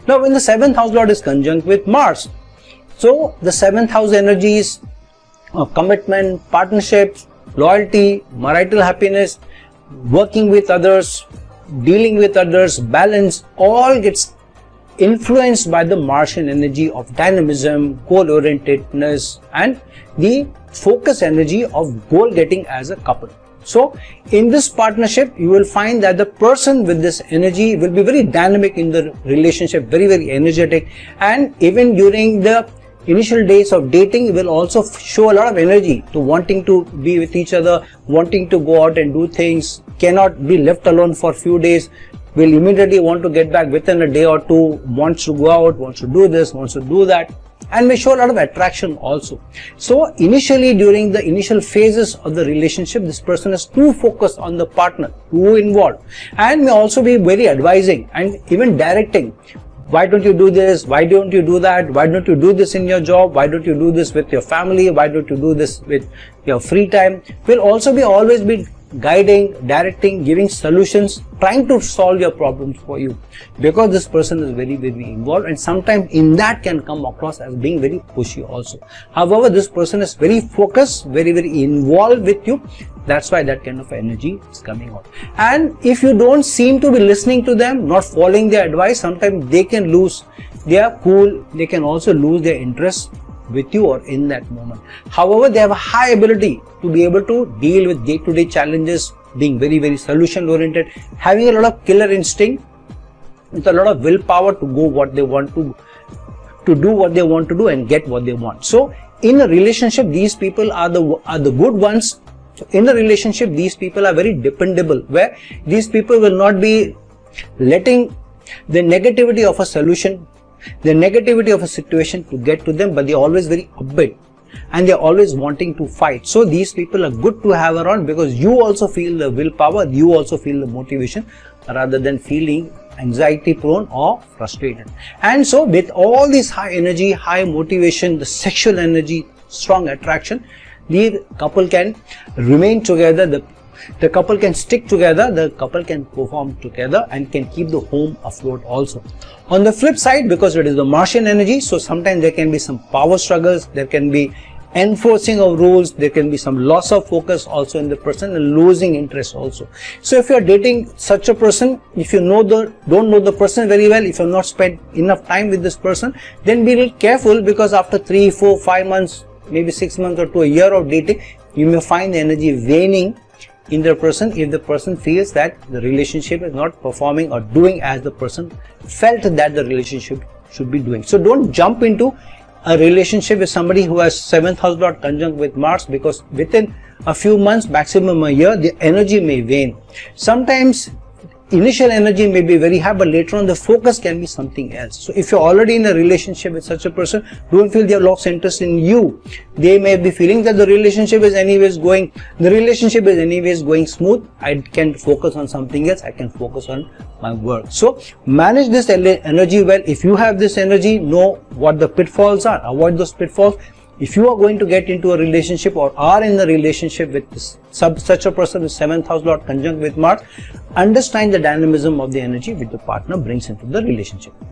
Now when the 7th house lord is conjunct with Mars, so the 7th house energies of commitment, partnerships, loyalty, marital happiness, working with others, dealing with others, balance, all gets influenced by the Martian energy of dynamism, goal-orientedness, and the focus energy of goal getting as a couple. So in this partnership, you will find that the person with this energy will be very dynamic in the relationship, very energetic, and even during the initial days of dating will also show a lot of energy to wanting to be with each other, wanting to go out and do things, cannot be left alone for a few days, will immediately want to get back within a day or two, wants to go out, wants to do this, wants to do that, and may show a lot of attraction also. So initially, during the initial phases of the relationship, this person is too focused on the partner, too involved, and may also be very advising and even directing. Why don't you do this? Why don't you do that? Why don't you do this in your job? Why don't you do this with your family? Why don't you do this with your free time? Will also be always be guiding, directing, giving solutions, trying to solve your problems for you, because this person is very involved, and sometimes in that can come across as being very pushy also. However, this person is very focused, very involved with you. That's why that kind of energy is coming out. And if you don't seem to be listening to them, not following their advice, sometimes they can lose their cool, they can also lose their interest with you or in that moment. However, they have a high ability to be able to deal with day-to-day challenges, being very solution oriented, having a lot of killer instinct, with a lot of willpower to go what they want to do what they want to do and get what they want. So in a relationship, these people are the good ones. So in the relationship, these people are very dependable, where these people will not be letting the negativity of a solution, the negativity of a situation to get to them, but they're always very upbeat and they're always wanting to fight. So these people are good to have around, because you also feel the willpower, you also feel the motivation, rather than feeling anxiety prone or frustrated. And so with all this high energy, high motivation, the sexual energy, strong attraction, the couple can remain together, the couple can stick together, the couple can perform together and can keep the home afloat also. On the flip side, because it is the Martian energy, so sometimes there can be some power struggles, there can be enforcing of rules, there can be some loss of focus also in the person, and losing interest also. So if you are dating such a person, if you don't know the person very well, if you have not spent enough time with this person, then be a little careful, because after 3, 4, 5 months, maybe 6 months or to a year of dating, you may find the energy waning in the person if the person feels that the relationship is not performing or doing as the person felt that the relationship should be doing. So don't jump into a relationship with somebody who has 7th house lord conjunct with Mars, because within a few months, maximum a year, the energy may wane. Sometimes initial energy may be very high, but later on the focus can be something else. So if you're already in a relationship with such a person, don't feel they have lost interest in you. They may be feeling that the relationship is anyways going smooth. I can focus on something else. I can focus on my work. So manage this energy well. If you have this energy, know what the pitfalls are. Avoid those pitfalls. If you are going to get into a relationship or are in a relationship with such a person with 7th house lord conjunct with Mars, understand the dynamism of the energy which the partner brings into the relationship.